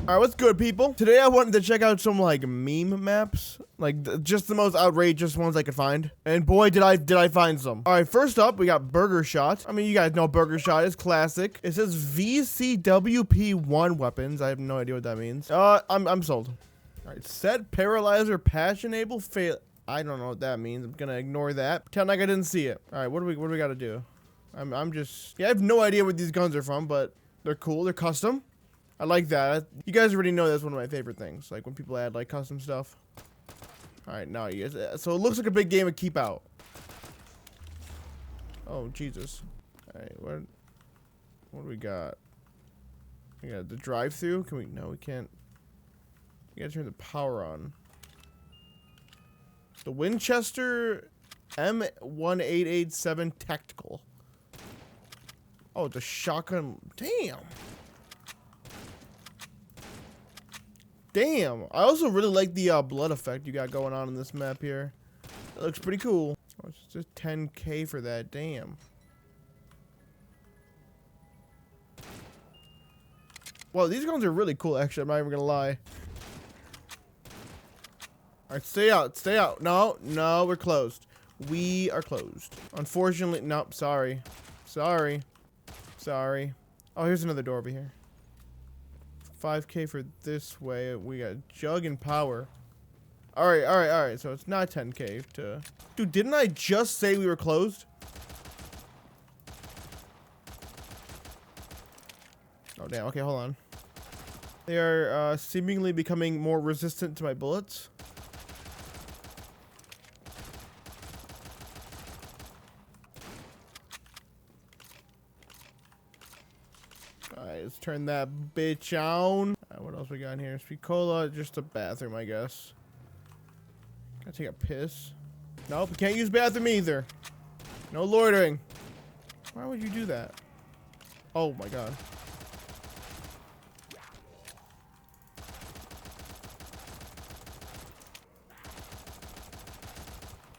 Alright, what's good, people? Today I wanted to check out some, like, meme maps. Like, just the most outrageous ones I could find. And boy, did I find some. Alright, first up, we got Burgershot. I mean, you guys know Burgershot is classic. It says VCWP1 weapons. I have no idea what that means. I'm sold. Alright, set paralyzer patch enable fail. I don't know what that means. I'm gonna ignore that. Pretend like I didn't see it. Alright, what do we gotta do? I'm just... Yeah, I have no idea where these guns are from, but they're cool. They're custom. I like that. You guys already know that's one of my favorite things. Like when people add like custom stuff. Alright, now you guys. So it looks like a big game of keep out. Oh, Jesus. Alright, what do we got? We got the drive-through. Can we? No, we can't. You gotta turn the power on. The Winchester M1887 Tactical. Oh, it's a shotgun. Damn. Damn. I also really like the blood effect you got going on in this map here. It looks pretty cool. Oh, it's just 10K for that. Damn. Well, these guns are really cool, actually. I'm not even gonna lie. Alright, stay out. Stay out. No, we're closed. We are closed. Unfortunately, nope. Sorry. Sorry. Oh, here's another door over here. 5K for this way. We got jug and power. Alright. So it's not 10K to... Dude, didn't I just say we were closed? Oh, damn. Okay, hold on. They are seemingly becoming more resistant to my bullets. Alright, let's turn that bitch on. What else we got in here? Sweet cola, just a bathroom, I guess. Gotta take a piss. Nope, we can't use bathroom either. No loitering. Why would you do that? Oh my god.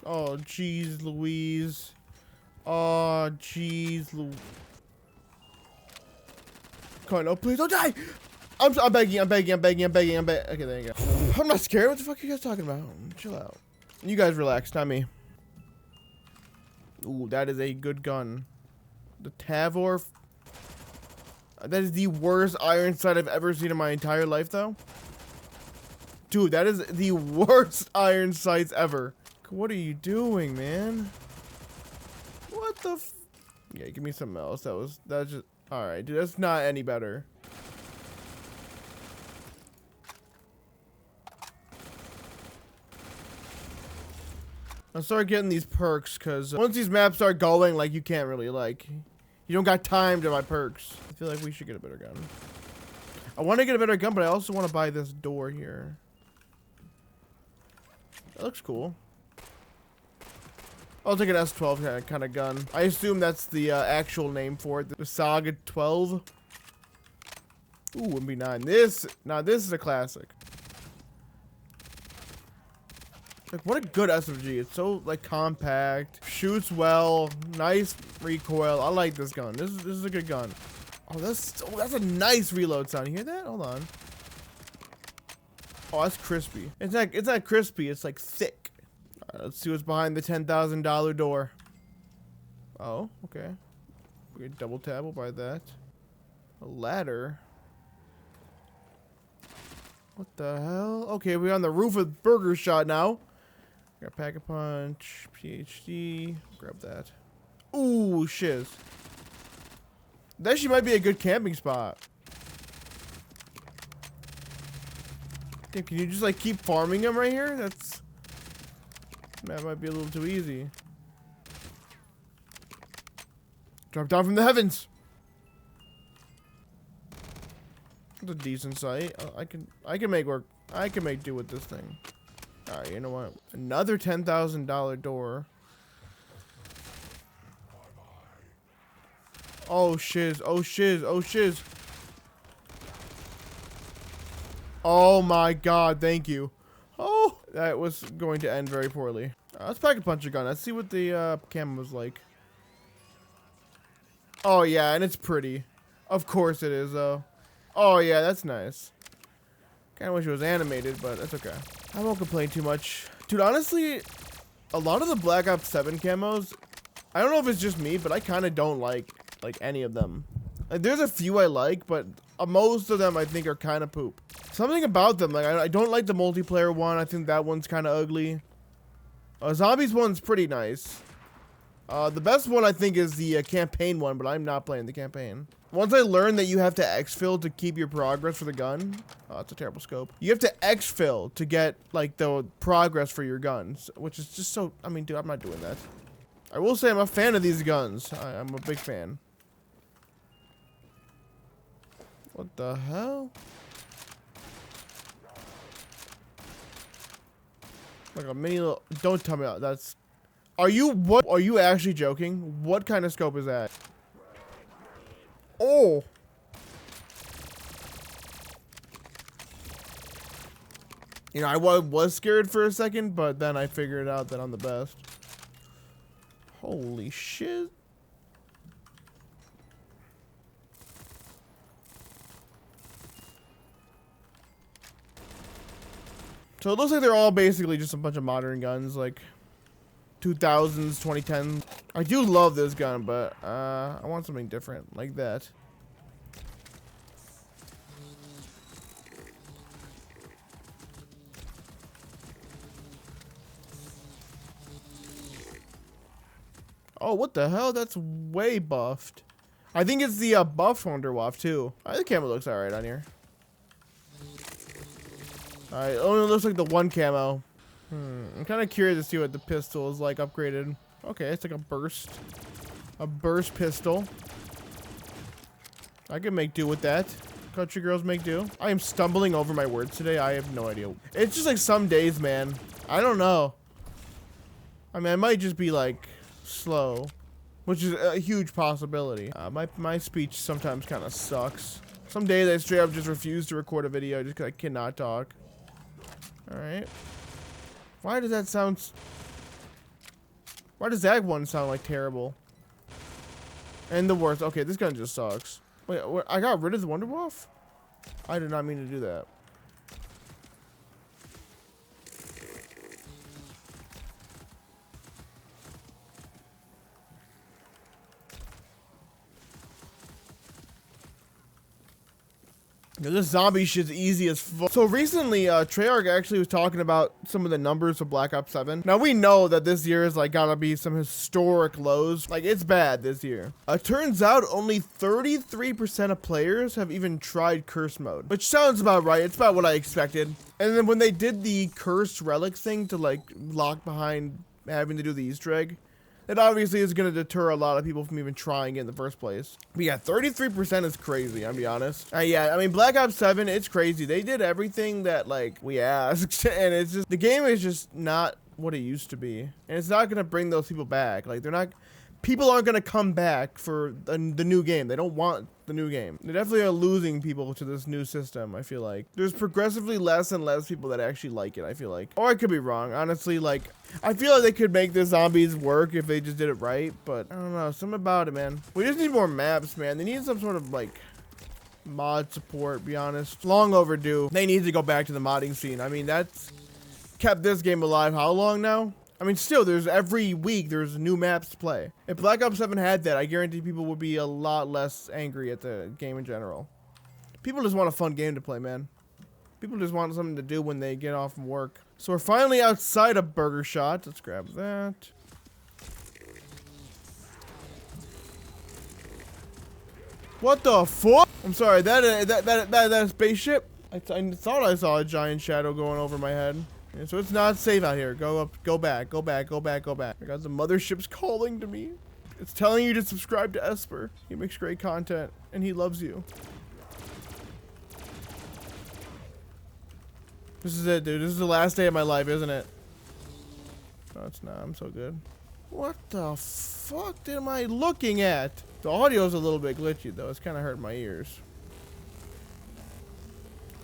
Oh, jeez Louise. Oh, jeez Louise. Come on, no, please don't die! I'm begging. Okay, there you go. I'm not scared. What the fuck are you guys talking about? Chill out. You guys relax, not me. Ooh, that is a good gun. The Tavor. That is the worst iron sight I've ever seen in my entire life, though. Dude, that is the worst iron sights ever. What are you doing, man? What the f... Yeah, give me something else. That's just... Alright, dude, that's not any better. I'll start getting these perks, because once these maps start going, like, you can't really, like... You don't got time to buy perks. I feel like we should get a better gun. I want to get a better gun, but I also want to buy this door here. That looks cool. I'll take an S12 kind of gun. I assume that's the actual name for it. The Saga 12. Ooh, MP9. This is a classic. Like, what a good SMG. It's so, like, compact. Shoots well. Nice recoil. I like this gun. This is a good gun. Oh, that's a nice reload sound. You hear that? Hold on. Oh, that's crispy. It's not crispy. It's, like, thick. Let's see what's behind the $10,000 door. Oh, okay. We get double tab. We'll buy that. A ladder. What the hell? Okay, we're on the roof of Burgershot now. Got Pack-a-Punch, PhD. Grab that. Ooh, shiz. That actually might be a good camping spot. Damn, can you just like keep farming them right here? That might be a little too easy. Drop down from the heavens. It's a decent sight. I can make work. I can make do with this thing. All right, you know what? Another $10,000 door. Oh shiz! Oh shiz! Oh shiz! Oh my god! Thank you. Oh, that was going to end very poorly. Let's pack a punch a gun. Let's see what the camo was like. Oh yeah, and it's pretty. Of course it is though. Oh yeah, that's nice. Kinda wish it was animated, but that's okay. I won't complain too much. Dude, honestly, a lot of the Black Ops 7 camos, I don't know if it's just me, but I kinda don't like any of them. Like, there's a few I like, but most of them I think are kinda poop. Something about them, like, I don't like the multiplayer one. I think that one's kinda ugly. Zombies one's pretty nice. The best one I think is the campaign one, but I'm not playing the campaign. Once I learned that you have to exfil to keep your progress for the gun. Oh, it's a terrible scope. You have to exfil to get like the progress for your guns, which is just so, I mean, dude, I'm not doing that. I will say I'm a fan of these guns. I'm a big fan. What the hell? Like a mini little, don't tell me that's, are you actually joking? What kind of scope is that? Oh. You know, I was scared for a second, but then I figured out that I'm the best. Holy shit. So it looks like they're all basically just a bunch of modern guns, like 2000s, 2010s. I do love this gun, but I want something different, like that. Oh, what the hell? That's way buffed. I think it's the buff Wonderwaff too. The camo looks alright on here. Alright, it only looks like the one camo. I'm kind of curious to see what the pistol is like upgraded. Okay, it's like a burst pistol. I can make do with that. Country girls make do. I am stumbling over my words today. I have no idea. It's just like some days, man. I don't know. I mean, I might just be like slow, which is a huge possibility. My speech sometimes kind of sucks. Some days I straight up just refuse to record a video just because I cannot talk. All right. Why does that sound? Why does that one sound like terrible? And the worst. Okay, this gun just sucks. Wait, what, I got rid of the Wonderwaff? I did not mean to do that. Yeah, this zombie shit's easy as fuck. So recently, Treyarch actually was talking about some of the numbers of Black Ops 7. Now we know that this year is like gotta be some historic lows. Like it's bad this year. Turns out only 33% of players have even tried curse mode, which sounds about right. It's about what I expected. And then when they did the cursed relics thing to like lock behind having to do the Easter egg, it obviously is going to deter a lot of people from even trying it in the first place. But yeah, 33% is crazy, I'll be honest. Yeah, I mean, Black Ops 7, it's crazy. They did everything that, like, we asked. And it's just, the game is just not what it used to be. And it's not going to bring those people back. Like, they're not, people aren't going to come back for the new game. They don't want the new game. They definitely are losing people to this new system, I feel like. There's progressively less and less people that actually like it, I feel like. Or I could be wrong. Honestly, like, I feel like they could make the zombies work if they just did it right, but I don't know. Something about it, man. We just need more maps, man. They need some sort of, like, mod support, be honest. Long overdue. They need to go back to the modding scene. I mean, that's kept this game alive how long now? I mean, still, there's every week, there's new maps to play. If Black Ops 7 had that, I guarantee people would be a lot less angry at the game in general. People just want a fun game to play, man. People just want something to do when they get off from work. So we're finally outside of Burgershot. Let's grab that. What the fuck? I'm sorry, that spaceship? I thought I saw a giant shadow going over my head. Yeah, so it's not safe out here. Go up, go back, go back, go back, go back. I got the mothership's calling to me. It's telling you to subscribe to Esper. He makes great content, and he loves you. This is it, dude. This is the last day of my life, isn't it? No, it's not. I'm so good. What the fuck am I looking at? The audio's a little bit glitchy, though. It's kind of hurting my ears.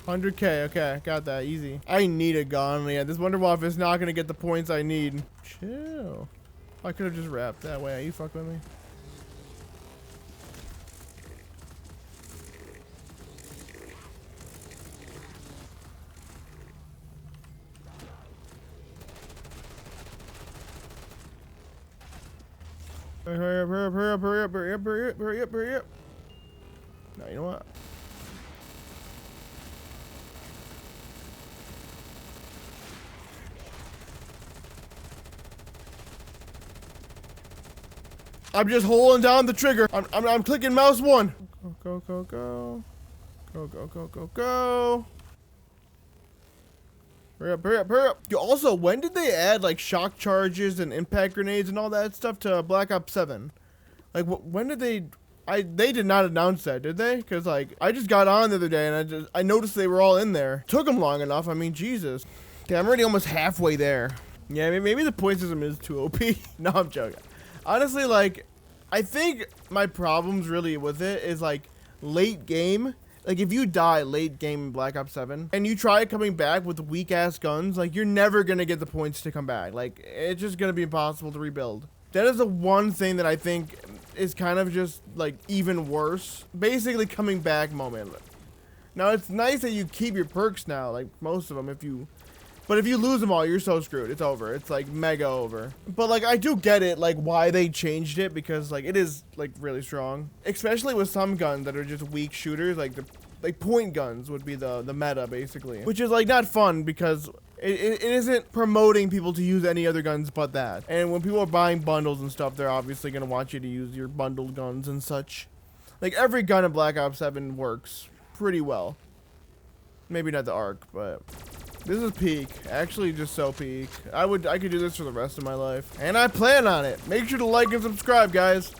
100K, okay, got that, easy. I need a gun, yeah, this Wonderwaff is not gonna get the points I need. Chill. I could have just rapped that way, you fuck with me. Hurry up, hurry up, hurry up, hurry up, hurry up, hurry up, hurry up, hurry up. No, you know what? I'm just holding down the trigger. I'm clicking mouse 1. Go, go, go. Go, go, go, go, go. Hurry up, hurry up, hurry up. Yo, also, when did they add, like, shock charges and impact grenades and all that stuff to Black Ops 7? Like, when did they... They did not announce that, did they? Because, like, I just got on the other day and I noticed they were all in there. Took them long enough. I mean, Jesus. Okay, I'm already almost halfway there. Yeah, maybe the point system is too OP. No, I'm joking. Honestly, like, I think my problems really with it is, like, late game. Like, if you die late game in Black Ops 7 and you try coming back with weak-ass guns, like, you're never going to get the points to come back. Like, it's just going to be impossible to rebuild. That is the one thing that I think is kind of just, like, even worse. Basically, coming back moment. Now, it's nice that you keep your perks now, like, most of them, but if you lose them all, you're so screwed. It's over. It's, like, mega over. But, like, I do get it, like, why they changed it, because, like, it is, like, really strong. Especially with some guns that are just weak shooters, like, like, point guns would be the meta, basically. Which is, like, not fun, because it isn't promoting people to use any other guns but that. And when people are buying bundles and stuff, they're obviously going to want you to use your bundled guns and such. Like, every gun in Black Ops 7 works pretty well. Maybe not the ARC, but... This is peak. Actually, just so peak. I could do this for the rest of my life. And I plan on it. Make sure to like and subscribe, guys.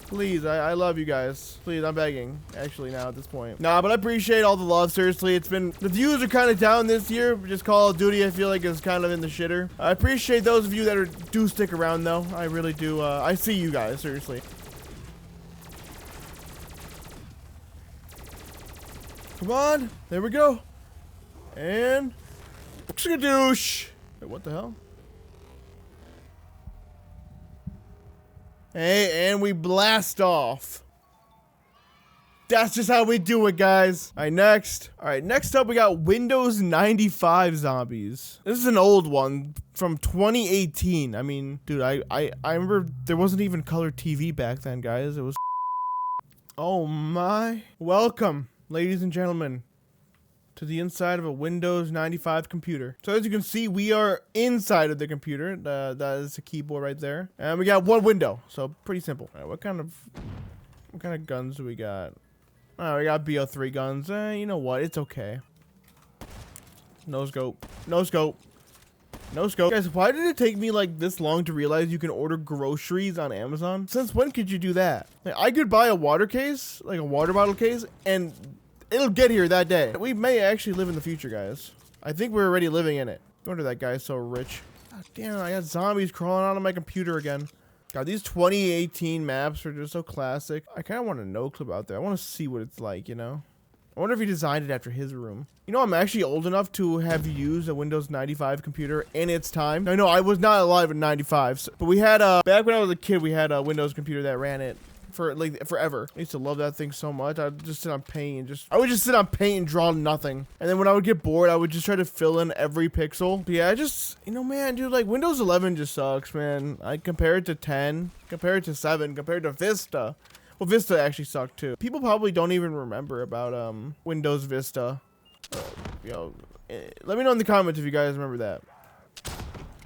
Please, I love you guys. Please, I'm begging. Actually, now at this point. Nah, but I appreciate all the love, seriously. It's been... The views are kind of down this year. Just Call of Duty, I feel like, is kind of in the shitter. I appreciate those of you that do stick around, though. I really do. I see you guys, seriously. Come on. There we go. And... Skadoosh. Wait, what the hell? Hey, and we blast off. That's just how we do it, guys. All right, next. All right, next up, we got Windows 95 Zombies. This is an old one from 2018. I mean, dude, I remember there wasn't even color TV back then, guys. It was... Oh, my. Welcome, ladies and gentlemen, to the inside of a Windows 95 computer. So as you can see, we are inside of the computer. That is the keyboard right there. And we got one window, so pretty simple. All right, what kind of guns do we got? Oh, we got BO3 guns. You know what? It's okay. No scope. No scope. No scope. Guys, why did it take me like this long to realize you can order groceries on Amazon? Since when could you do that? Like, I could buy a water case, like a water bottle case, and it'll get here that day. We may actually live in the future, guys. I think we're already living in it. No wonder that guy's so rich. God damn, I got zombies crawling out of my computer again. God, these 2018 maps are just so classic. I kind of want a no clip out there. I want to see what it's like, you know? I wonder if he designed it after his room. You know, I'm actually old enough to have used a Windows 95 computer in its time. I know I was not alive in 95, but we had back when I was a kid, we had a Windows computer that ran it for like forever. I used to love that thing so much. I'd just sit on paint and I would just sit on paint and draw nothing. And then when I would get bored, I would just try to fill in every pixel. But yeah, you know, man, dude, like Windows 11 just sucks, man. I compare it to 10, compare it to 7, compared to Vista. Well, Vista actually sucked too. People probably don't even remember about Windows Vista. Yo, let me know in the comments if you guys remember that.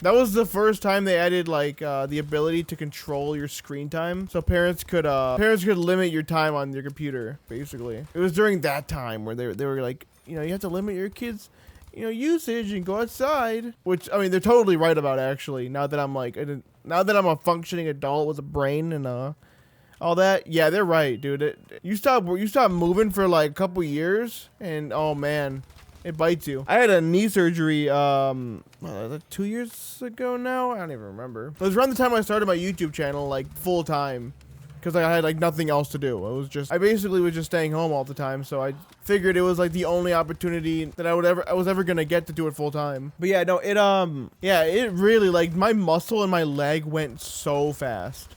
That was the first time they added like the ability to control your screen time, so parents could limit your time on your computer. Basically, it was during that time where they were like, you know, you have to limit your kids, you know, usage and go outside. Which, I mean, they're totally right about, actually. Now that I'm a functioning adult with a brain and all that, yeah, they're right, dude. You stop moving for like a couple years, and oh man, it bites you. I had a knee surgery, 2 years ago now? I don't even remember. It was around the time I started my YouTube channel, like, full time. Because I had, like, nothing else to do. I basically was just staying home all the time, so I figured it was, like, the only opportunity that I was ever gonna get to do it full time. But yeah, no, it really, like, my muscle and my leg went so fast.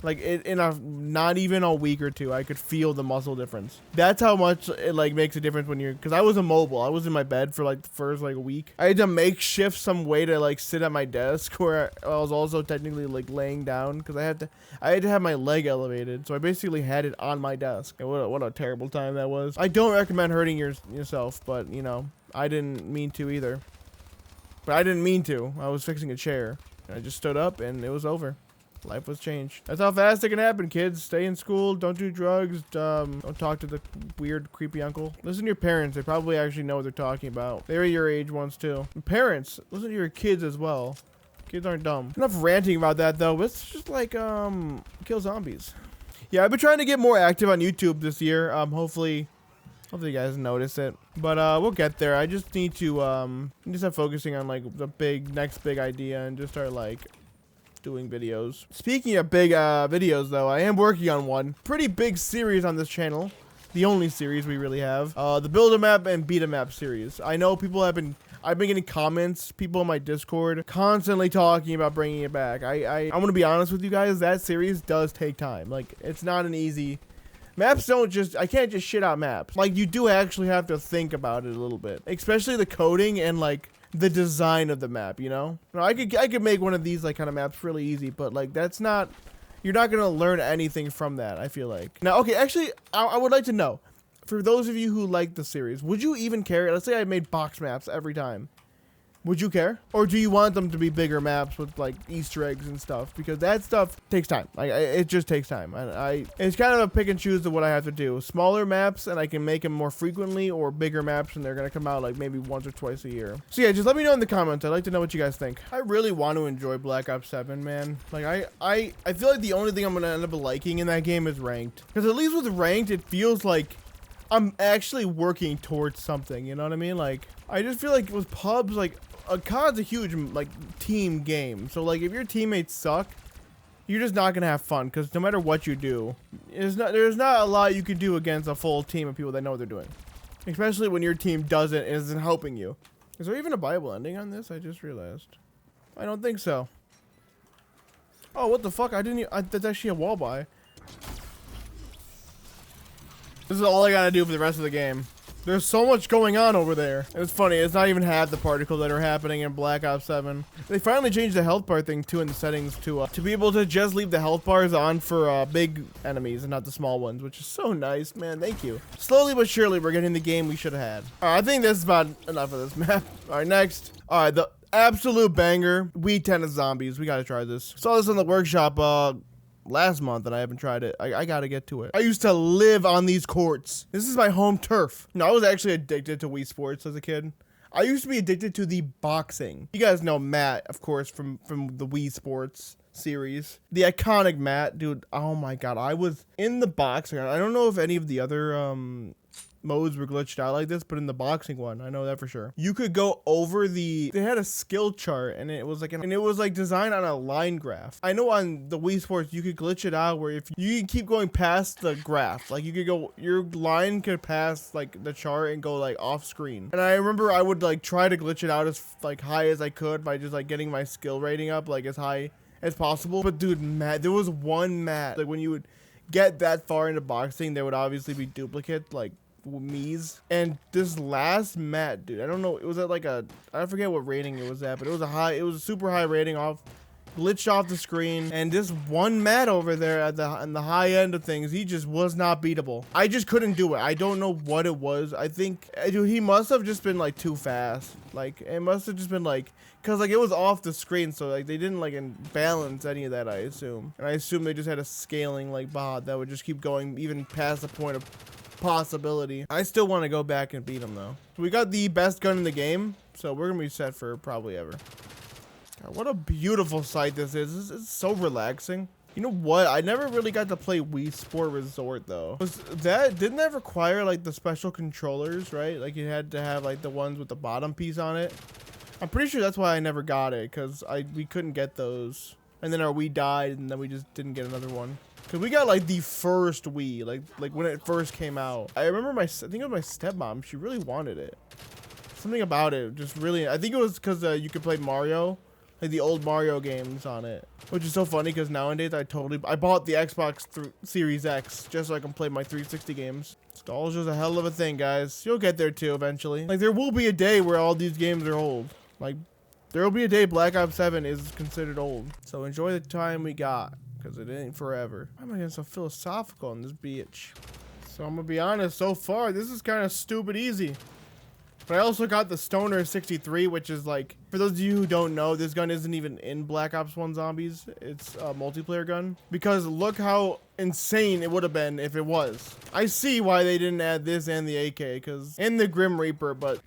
Like in a not even a week or two, I could feel the muscle difference. That's how much it like makes a difference when you're, because I was immobile. I was in my bed for like the first like a week. I had to makeshift some way to like sit at my desk where I was also technically like laying down because I had to have my leg elevated. So I basically had it on my desk. And what a terrible time that was. I don't recommend hurting yourself, but you know, I didn't mean to either. But I didn't mean to. I was fixing a chair. And I just stood up and it was over. Life was changed. That's how fast it can happen, kids. Stay in school. Don't do drugs. Don't talk to the weird, creepy uncle. Listen to your parents. They probably actually know what they're talking about. They were your age once, too. And parents, listen to your kids as well. Kids aren't dumb. Enough ranting about that, though. Let's just, like, kill zombies. Yeah, I've been trying to get more active on YouTube this year. Hopefully you guys notice it. But, we'll get there. I just need to, just start focusing on, like, the next big idea and just start, like, doing videos. Speaking of big videos though, I am working on one pretty big series on this channel, the only series we really have, the build a map and beat a map series. I know people I've been getting comments, people in my Discord constantly talking about bringing it back. I'm gonna be honest with you guys, that series does take time. Like, it's not an easy, maps don't just, I can't just shit out maps. Like, you do actually have to think about it a little bit, especially the coding and like the design of the map, you know? I could make one of these like kind of maps really easy, but like that's not, you're not gonna learn anything from that, I feel like. Now, okay, actually, I would like to know, for those of you who like the series, would you even care? Let's say I made box maps every time. Would you care? Or do you want them to be bigger maps with like Easter eggs and stuff? Because that stuff takes time. Like, it just takes time. It's kind of a pick and choose of what I have to do. Smaller maps and I can make them more frequently, or bigger maps and they're going to come out like maybe once or twice a year. So yeah, just let me know in the comments. I'd like to know what you guys think. I really want to enjoy Black Ops 7, man. Like I feel like the only thing I'm going to end up liking in that game is ranked. Because at least with ranked, it feels like I'm actually working towards something. You know what I mean? Like, I just feel like with pubs, like, COD's a huge like team game, so like if your teammates suck, you're just not gonna have fun, because no matter what you do, there's not a lot you can do against a full team of people that know what they're doing, especially when your team isn't helping you. Is there even a Bible ending on this? I just realized. I don't think so. Oh, what the fuck? That's actually a wall buy. This is all I gotta do for the rest of the game. There's so much going on over there. And it's funny, it's not even half the particles that are happening in Black Ops 7. They finally changed the health bar thing too in the settings to be able to just leave the health bars on for big enemies and not the small ones, which is so nice, man. Thank you. Slowly but surely, we're getting the game we should have had. All right, I think this is about enough of this map. All right, next. All right, the absolute banger, Burgershot Zombies. We gotta try this. Saw this in the workshop last month and I haven't tried it. I gotta get to it. I used to live on these courts. This is my home turf. No, I was actually addicted to Wii Sports as a kid. I used to be addicted to the boxing. You guys know Matt, of course, from the Wii Sports series. The iconic Matt, dude. Oh my god, I was in the boxing. I don't know if any of the other modes were glitched out like this, but in the boxing one, I know that for sure. You could go over they had a skill chart and it was like designed on a line graph. I know on the Wii Sports you could glitch it out where if you can keep going past the graph, like you could go, your line could pass like the chart and go like off screen. And I remember I would like try to glitch it out as like high as I could by just like getting my skill rating up like as high as possible. But dude, Matt, there was one Matt, like when you would get that far into boxing, there would obviously be duplicate like me's, and this last mat, dude, I don't know, it was at like I forget what rating it was at, but it was a super high rating, glitched off the screen, and this one mat over there on the high end of things, he just was not beatable. I just couldn't do it. I don't know what it was. I think, dude, he must have just been like too fast. Like, it must have just been like, cause like it was off the screen, so like they didn't like balance any of that, I assume. And I assume they just had a scaling like bot that would just keep going even past the point of possibility. I still want to go back and beat him though. We got the best gun in the game, so we're gonna be set for probably ever. God, what a beautiful sight this is. It's so relaxing. You know what? I never really got to play Wii Sport Resort though. Didn't that require like the special controllers, right? Like you had to have like the ones with the bottom piece on it. I'm pretty sure that's why I never got it, because we couldn't get those. And then our Wii died, and then we just didn't get another one. Cause we got like the first Wii, like when it first came out. I remember I think it was my stepmom. She really wanted it. Something about it just really. I think it was because you could play Mario like the old Mario games on it, which is so funny because nowadays I bought the Xbox Series X just so I can play my 360 games. Nostalgia's a hell of a thing, guys. You'll get there too eventually. Like there will be a day where all these games are old. Like there will be a day Black Ops 7 is considered old. So enjoy the time we got, because it ain't forever. Why am I getting so philosophical on this bitch? So I'm gonna be honest, so far this is kind of stupid easy. But I also got the Stoner 63, which is like, for those of you who don't know, this gun isn't even in Black Ops 1 Zombies. It's a multiplayer gun. Because look how insane it would have been if it was. I see why they didn't add this and the AK, and the Grim Reaper, but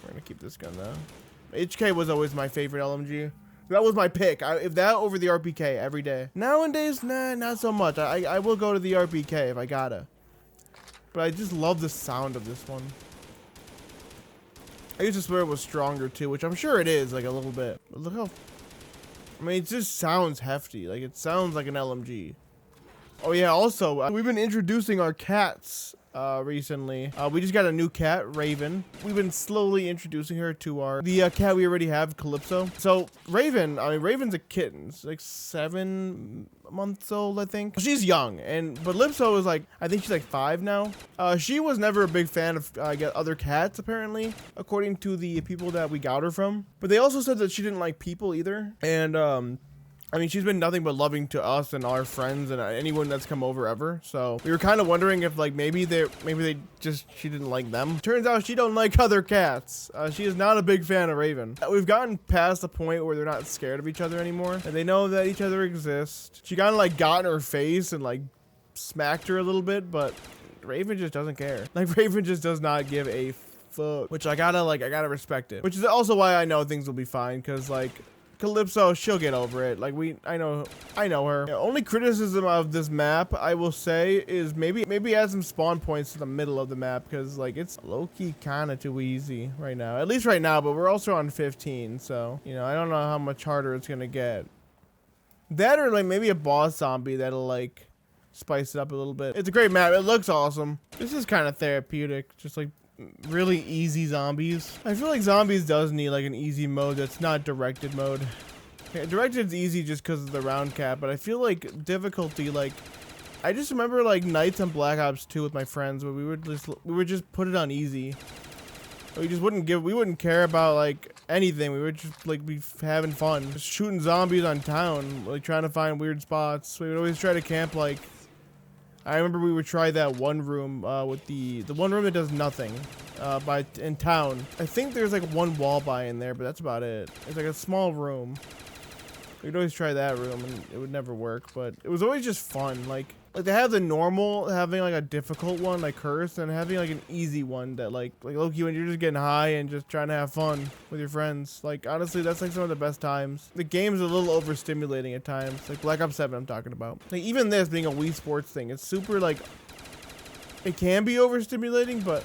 we're gonna keep this gun though. HK was always my favorite LMG. That was my pick. If that over the RPK every day. Nowadays, nah, not so much. I will go to the RPK if I gotta. But I just love the sound of this one. I used to swear it was stronger too, which I'm sure it is, like a little bit. But look how, I mean, it just sounds hefty. Like it sounds like an LMG. Oh yeah, also, we've been introducing our cats recently. We just got a new cat, Raven. We've been slowly introducing her to the cat we already have, Calypso. So Raven, I mean, Raven's a kitten. She's like 7 months old, I think. She's young, but Calypso is like, I think she's like 5 now. She was never a big fan of other cats, apparently, according to the people that we got her from. But they also said that she didn't like people either. And I mean, she's been nothing but loving to us and our friends and anyone that's come over ever. So we were kind of wondering if like maybe she didn't like them. Turns out she don't like other cats. She is not a big fan of Raven. We've gotten past the point where they're not scared of each other anymore, and they know that each other exist. She kind of like got in her face and like smacked her a little bit, but Raven just doesn't care. Like Raven just does not give a fuck, which I gotta respect it. Which is also why I know things will be fine, because like Calypso, she'll get over it. Like I know her. The only criticism of this map, I will say, is maybe add some spawn points to the middle of the map, because like it's low-key kind of too easy right now. At least right now, but we're also on 15, so you know I don't know how much harder it's gonna get. That or like maybe a boss zombie that'll like spice it up a little bit. It's a great map. It looks awesome. This is kind of therapeutic, just like really easy zombies. I feel like zombies does need like an easy mode that's not directed mode. Okay, directed's easy just because of the round cap, but I feel like difficulty, like I just remember like nights on Black Ops 2 with my friends where we would just put it on easy. We wouldn't care about like anything. We would just like be having fun, just shooting zombies on town, like trying to find weird spots. We would always try to camp. Like I remember we would try that one room with the one room that does nothing in town. I think there's like one wall by in there, but that's about it. It's like a small room. We'd always try that room and it would never work, but it was always just fun. Like they have the normal, having like a difficult one like Curse, and having like an easy one that like Loki, when you're just getting high and just trying to have fun with your friends. Like honestly, that's like some of the best times. The game's a little overstimulating at times. Like Black Ops 7 I'm talking about. Like even this being a Wii Sports thing, it's super like, it can be overstimulating, but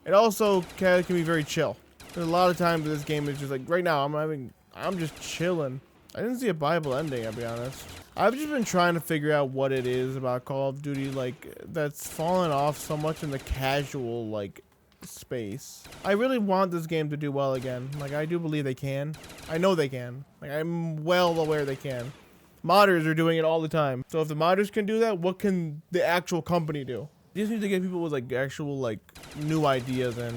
it also can be very chill. There's a lot of times this game is just like, right now I'm just chilling. I didn't see a Bible ending, I'll be honest. I've just been trying to figure out what it is about Call of Duty, like, that's fallen off so much in the casual, like, space. I really want this game to do well again. Like, I do believe they can. I know they can. Like, I'm well aware they can. Modders are doing it all the time. So if the modders can do that, what can the actual company do? You just need to get people with, like, actual, like, new ideas in.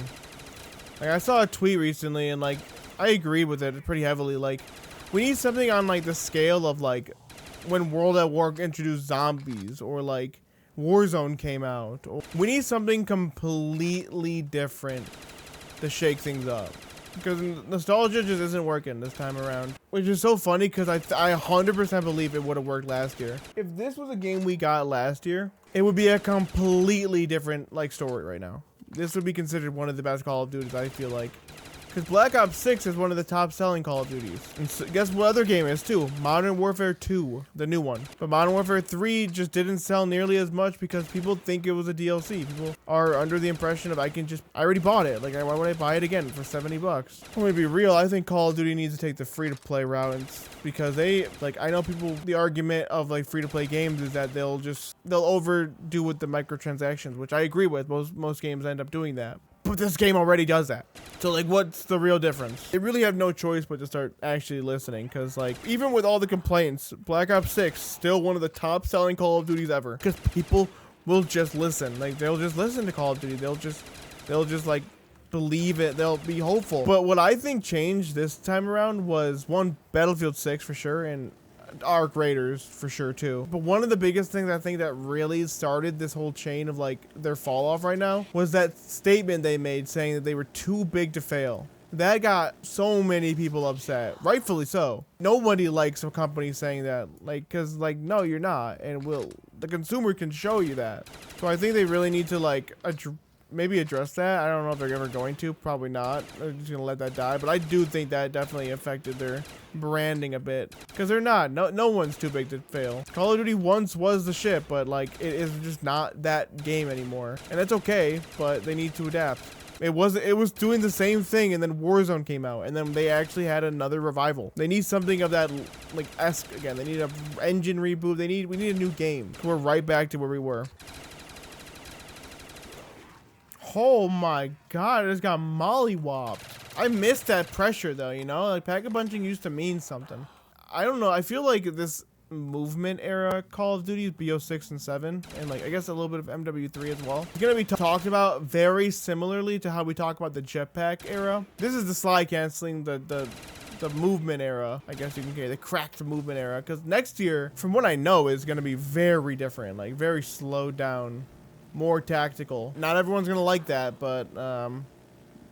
Like, I saw a tweet recently, and, like, I agreed with it pretty heavily. Like, we need something on, like, the scale of, like, when World at War introduced zombies, or like Warzone came out. We need something completely different to shake things up, because nostalgia just isn't working this time around, which is so funny because I 100% believe it would have worked last year. If this was a game we got last year, it would be a completely different like story right now. This would be considered one of the best Call of Duties, I feel like. Because Black Ops 6 is one of the top selling Call of Duties. And so, guess what other game is too? Modern Warfare 2, the new one. But Modern Warfare 3 just didn't sell nearly as much because people think it was a DLC. People are under the impression of I already bought it. Like, why would I buy it again for 70 bucks? I'm gonna be real, I think Call of Duty needs to take the free-to-play route. Because I know people, the argument of like free-to-play games is that they'll overdo with the microtransactions, which I agree with. Most games end up doing that. But this game already does that. So like, what's the real difference? They really have no choice but to start actually listening, because like, even with all the complaints, Black Ops 6 still one of the top selling Call of Duties ever, because people will just listen. Like, they'll just listen to Call of Duty. They'll just like believe it. They'll be hopeful. But what I think changed this time around was, one, Battlefield 6 for sure, and Arc Raiders for sure too. But one of the biggest things I think that really started this whole chain of like their fall off right now was that statement they made saying that they were too big to fail. That got so many people upset, rightfully so. Nobody likes a company saying that, like, cause like, no, you're not, and the consumer can show you that. So I think they really need to like maybe address that. I don't know if they're ever going to. Probably not. They're just gonna let that die. But I do think that definitely affected their branding a bit, because they're not. No one's too big to fail. Call of Duty once was the shit, but like, it is just not that game anymore, and that's okay. But they need to adapt. It was doing the same thing, and then Warzone came out, and then they actually had another revival. They need something of that like esque again. They need a engine reboot. We need a new game. We're right back to where we were. Oh my god, I just got mollywopped. I missed that pressure though, you know? Like, pack-a-punching used to mean something. I don't know, I feel like this movement era Call of Duty is BO6 and 7, and like, I guess a little bit of MW3 as well. It's gonna be talked about very similarly to how we talk about the jetpack era. This is the slide canceling, the movement era, I guess you can say, the cracked movement era, because next year, from what I know, is gonna be very different, like very slowed down, more tactical. Not everyone's gonna like that, but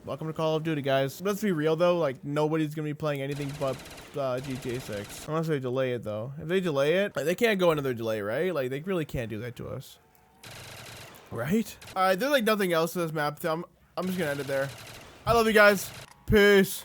welcome to Call of Duty, guys. Let's be real though, like, nobody's gonna be playing anything but GTA 6 unless they delay it though. If they delay it, like, they can't go another delay, right? Like, they really can't do that to us, right? All right, there's like nothing else to this map, so I'm just gonna end it there. I love you guys. Peace.